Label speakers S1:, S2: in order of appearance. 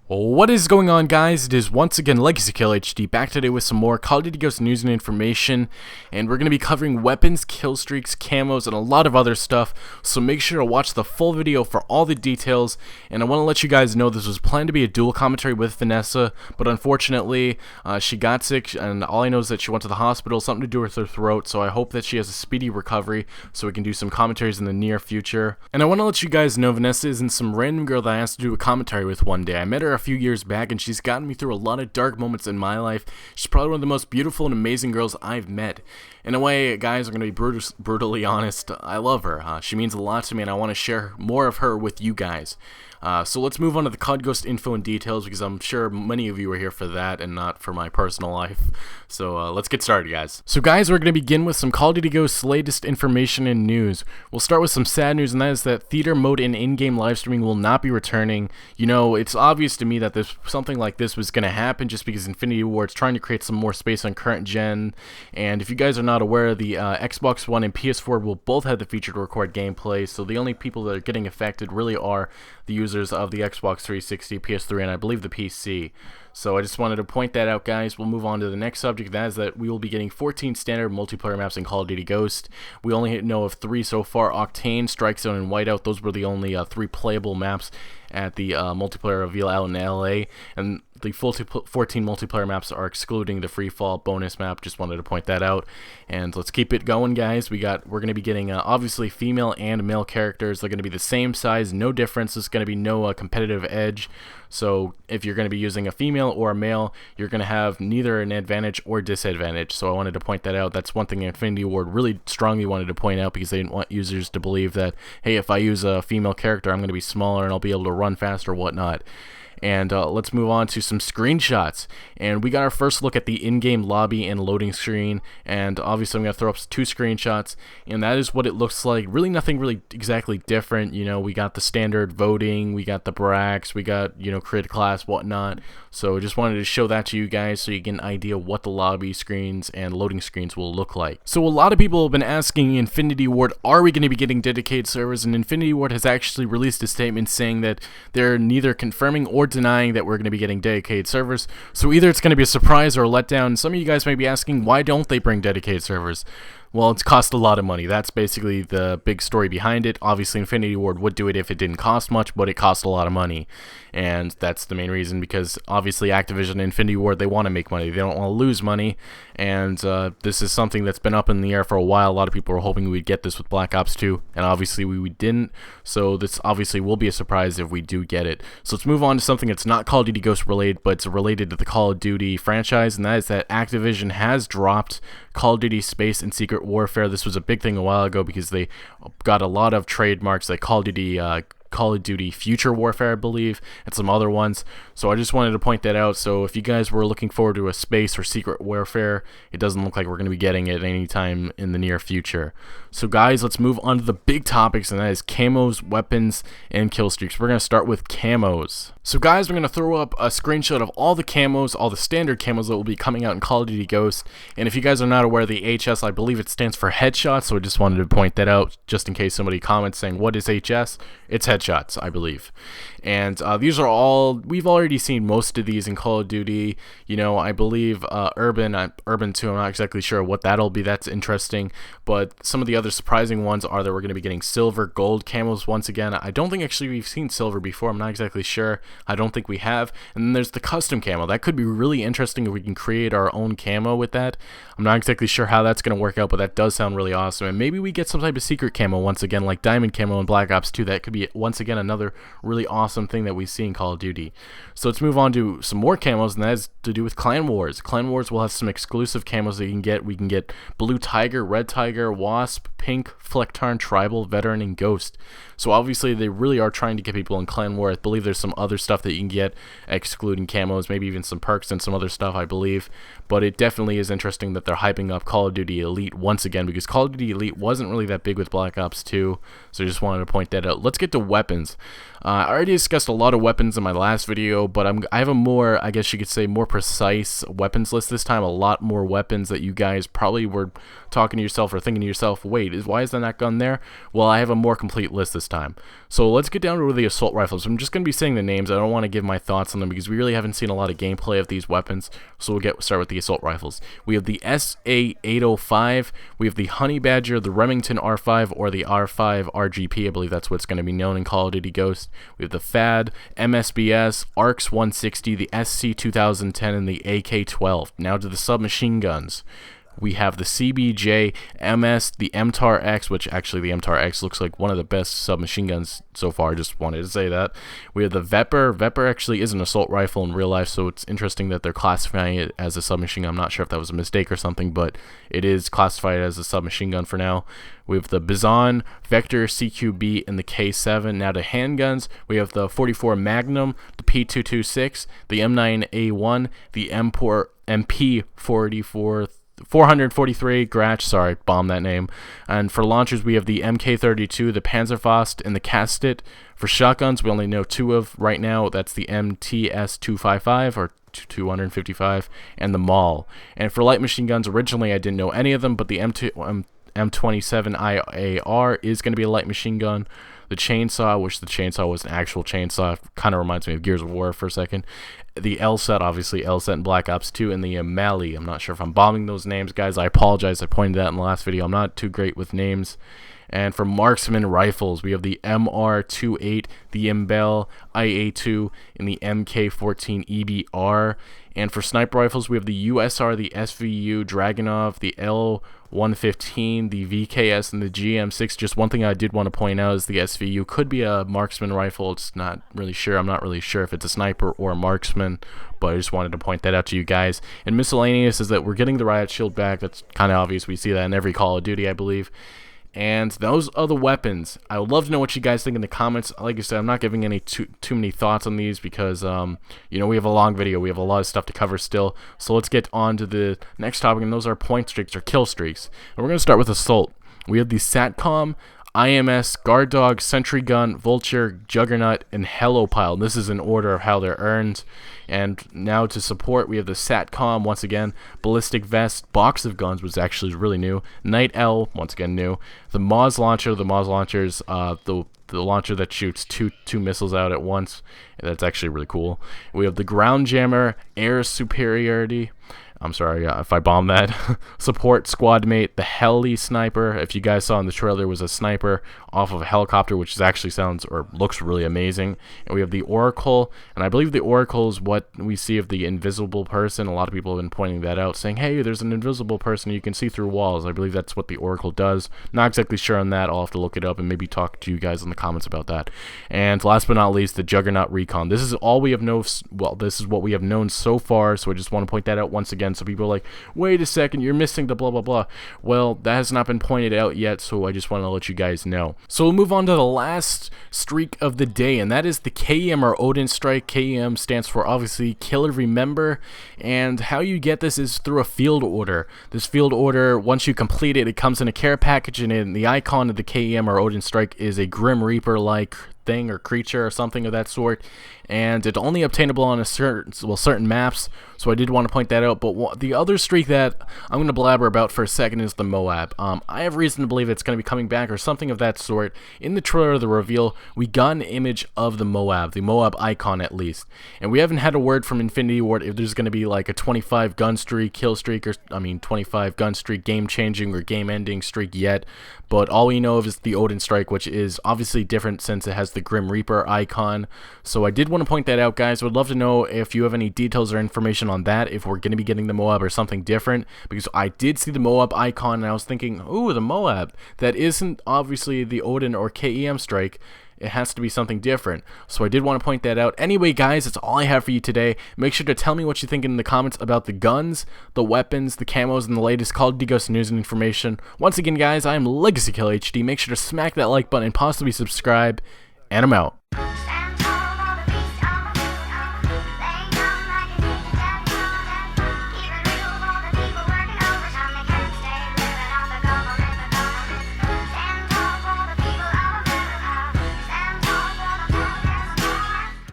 S1: What is going on, guys? It is once again Legacy Kill HD back today with some more Call of Duty Ghost news and information, and we're going to be covering weapons, kill streaks, camos, and a lot of other stuff, so make sure to watch the full video for all the details. And I want to let you guys know this was planned to be a dual commentary with Vanessa, but unfortunately she got sick, and all I know is that she went to the hospital, something to do with her throat, so I hope that she has a speedy recovery so we can do some commentaries in the near future. And I want to let you guys know Vanessa isn't some random girl that I asked to do a commentary with one day. I met her a few years back, and she's gotten me through a lot of dark moments in my life. She's probably one of the most beautiful and amazing girls I've met. In a way, guys, I'm going to be brutally honest, I love her. She means a lot to me, and I want to share more of her with you guys. So let's move on to the COD Ghost info and details, because I'm sure many of you are here for that and not for my personal life. So let's get started, guys. So guys, we're going to begin with some Call of Duty Ghost's latest information and news. We'll start with some sad news, and that is that theater mode and in-game live streaming will not be returning. You know, it's obvious to me that something like this was going to happen just because Infinity Ward's trying to create some more space on current gen. And if you guys are not aware, the Xbox One and PS4 will both have the feature to record gameplay, so the only people that are getting affected really are the users of the Xbox 360, PS3, and I believe the PC. So I just wanted to point that out, guys. We'll move on to the next subject. That is that we will be getting 14 standard multiplayer maps in Call of Duty Ghost. We only know of 3 so far: Octane, Strike Zone, and Whiteout. Those were the only 3 playable maps at the multiplayer reveal out in LA, and the full 14 multiplayer maps are excluding the free fall bonus map. Just wanted to point that out. And let's keep it going, guys. We're going to be getting obviously female and male characters. They're going to be the same size, no difference. There's going to be no competitive edge. So if you're going to be using a female or a male, you're going to have neither an advantage or disadvantage. So I wanted to point that out. That's one thing Infinity Ward really strongly wanted to point out, because they didn't want users to believe that, hey, if I use a female character, I'm going to be smaller and I'll be able to run faster or whatnot. And let's move on to some screenshots. And we got our first look at the in-game lobby and loading screen, and obviously I'm going to throw up 2 screenshots, and that is what it looks like. Really nothing really exactly different. You know, we got the standard voting, we got the brags, we got, you know, create class, whatnot. So just wanted to show that to you guys so you get an idea what the lobby screens and loading screens will look like. So a lot of people have been asking Infinity Ward, are we going to be getting dedicated servers? And Infinity Ward has actually released a statement saying that they're neither confirming or denying that we're going to be getting dedicated servers. So either it's going to be a surprise or a letdown. Some of you guys may be asking, why don't they bring dedicated servers? Well, it's cost a lot of money. That's basically the big story behind it. Obviously, Infinity Ward would do it if it didn't cost much, but it cost a lot of money. And that's the main reason, because obviously Activision and Infinity Ward, they want to make money. They don't want to lose money. And this is something that's been up in the air for a while. A lot of people were hoping we'd get this with Black Ops 2, and obviously we didn't. So this obviously will be a surprise if we do get it. So let's move on to something that's not Call of Duty Ghost related, but it's related to the Call of Duty franchise, and that is that Activision has dropped Call of Duty Space and Secret Warfare. This was a big thing a while ago because they got a lot of trademarks like Call of Duty Future Warfare, I believe, and some other ones. So I just wanted to point that out. So if you guys were looking forward to a Space or Secret Warfare, it doesn't look like we're going to be getting it anytime in the near future. So guys, let's move on to the big topics, and that is camos, weapons, and kill streaks. We're going to start with camos. So guys, we're going to throw up a screenshot of all the camos, all the standard camos that will be coming out in Call of Duty Ghost. And if you guys are not aware of the HS, I believe it stands for headshot, so I just wanted to point that out just in case somebody comments saying, what is HS? It's headshots, I believe. And these are all, we've already seen most of these in Call of Duty. You know, I believe Urban 2, I'm not exactly sure what that'll be. That's interesting. But some of the other surprising ones are that we're going to be getting silver, gold camos once again. I don't think actually we've seen silver before. I'm not exactly sure. I don't think we have. And then there's the custom camo. That could be really interesting if we can create our own camo with that. I'm not exactly sure how that's going to work out, but that does sound really awesome. And maybe we get some type of secret camo once again, like diamond camo in Black Ops 2. That could be once again another really awesome thing that we see in Call of Duty. So let's move on to some more camos, and that is to do with Clan Wars. Clan Wars will have some exclusive camos that you can get. We can get Blue Tiger, Red Tiger, Wasp, Pink, Flecktarn, Tribal, Veteran, and Ghost. So obviously they really are trying to get people in Clan War. I believe there's some other stuff that you can get, excluding camos, maybe even some perks and some other stuff, I believe. But it definitely is interesting that they're hyping up Call of Duty Elite once again, because Call of Duty Elite wasn't really that big with Black Ops 2. So I just wanted to point that out. Let's get to weapons. I already discussed a lot of weapons in my last video, but I have a more, I guess you could say, more precise weapons list this time. A lot more weapons that you guys probably were talking to yourself or thinking to yourself, wait, why is that gun there? Well, I have a more complete list this time. So let's get down to the assault rifles. I'm just going to be saying the names. I don't want to give my thoughts on them because we really haven't seen a lot of gameplay of these weapons. So we'll start with the assault rifles. We have the SA-805. We have the Honey Badger, the Remington R5, or the R5 RGP. I believe that's what's going to be known in Call of Duty Ghost. We have the FAD, MSBS, ARX 160, the SC 2010, and the AK-12. Now to the submachine guns. We have the CBJ-MS, the MTAR-X, which actually the MTAR-X looks like one of the best submachine guns so far. Just wanted to say that. We have the Vepr. Vepr actually is an assault rifle in real life, so it's interesting that they're classifying it as a submachine gun. I'm not sure if that was a mistake or something, but it is classified as a submachine gun for now. We have the Bizon, Vector, CQB, and the K7. Now to handguns, we have the 44 Magnum, the P226, the M9A1, the MP44. 443 Gratch, sorry, bombed that name. And for launchers, we have the MK32, the Panzerfaust, and the Kastet. For shotguns, we only know two of right now. That's the MTS-255 or 255 and the MOAB. And for light machine guns, originally I didn't know any of them, but the M27IAR is going to be a light machine gun. The chainsaw, I wish the chainsaw was an actual chainsaw. Kind of reminds me of Gears of War for a second. The LSET, obviously LSET in Black Ops 2, and the Mali. I'm not sure if I'm bombing those names, guys. I apologize. I pointed that in the last video. I'm not too great with names. And for marksman rifles, we have the MR28, the Imbel IA2, and the MK14 EBR. And for sniper rifles, we have the USR, the SVU, Dragunov, the L115, the VKS, and the GM6. Just one thing I did want to point out is the SVU could be a marksman rifle. It's not really sure. I'm not really sure if it's a sniper or a marksman, but I just wanted to point that out to you guys. And miscellaneous is that we're getting the riot shield back. That's kind of obvious. We see that in every Call of Duty, I believe. And those are the weapons. I would love to know what you guys think in the comments. Like I said, I'm not giving any too many thoughts on these because, you know, we have a long video. We have a lot of stuff to cover still. So let's get on to the next topic, and those are point streaks or kill streaks. And we're going to start with assault. We have the SATCOM, IMS, Guard Dog, Sentry Gun, Vulture, Juggernaut, and Hello Pile. This is in order of how they're earned. And now to support, we have the SATCOM, once again, Ballistic Vest, Box of Guns, which is actually really new, Night Owl, once again new, the Moz launcher, the launcher that shoots two missiles out at once. That's actually really cool. We have the Ground Jammer, Air Superiority. I'm sorry if I bombed that. Support squad mate, the Heli Sniper. If you guys saw in the trailer, there was a sniper off of a helicopter, which actually sounds or looks really amazing. And we have the Oracle, and I believe the Oracle is what we see of the invisible person. A lot of people have been pointing that out, saying, hey, there's an invisible person you can see through walls. I believe that's what the Oracle does. Not exactly sure on that. I'll have to look it up and maybe talk to you guys in the comments about that. And last but not least, the Juggernaut Recon. This is all we have known. Well, this is what we have known so far, so I just want to point that out once again. So people are like, wait a second, you're missing the blah blah blah. Well, that has not been pointed out yet, so I just want to let you guys know. So we'll move on to the last streak of the day, and that is the KEM or Odin Strike. KEM stands for obviously Kill and Remember, and how you get this is through a field order. This field order, once you complete it, it comes in a care package, and the icon of the KEM or Odin Strike is a Grim Reaper like thing or creature or something of that sort, and it's only obtainable on a certain maps. So I did want to point that out. But the other streak that I'm going to blabber about for a second is the MOAB. I have reason to believe it's going to be coming back or something of that sort. In the trailer, the reveal, we got an image of the MOAB icon at least, and we haven't had a word from Infinity Ward if there's going to be like a 25 gun streak, kill streak, or 25 gun streak, game changing or game ending streak yet. But all we know of is the Odin Strike, which is obviously different since it has the Grim Reaper icon. So I did want to point that out, guys. Would love to know if you have any details or information on that, if we're going to be getting the MOAB or something different, because I did see the MOAB icon and I was thinking, ooh, the MOAB. That isn't obviously the Odin or KEM Strike. It has to be something different. So I did want to point that out. Anyway, guys, that's all I have for you today. Make sure to tell me what you think in the comments about the guns, the weapons, the camos, and the latest Call of Duty Ghost news and information. Once again, guys, I am Legacy Kill HD. Make sure to smack that like button and possibly subscribe, and I'm out.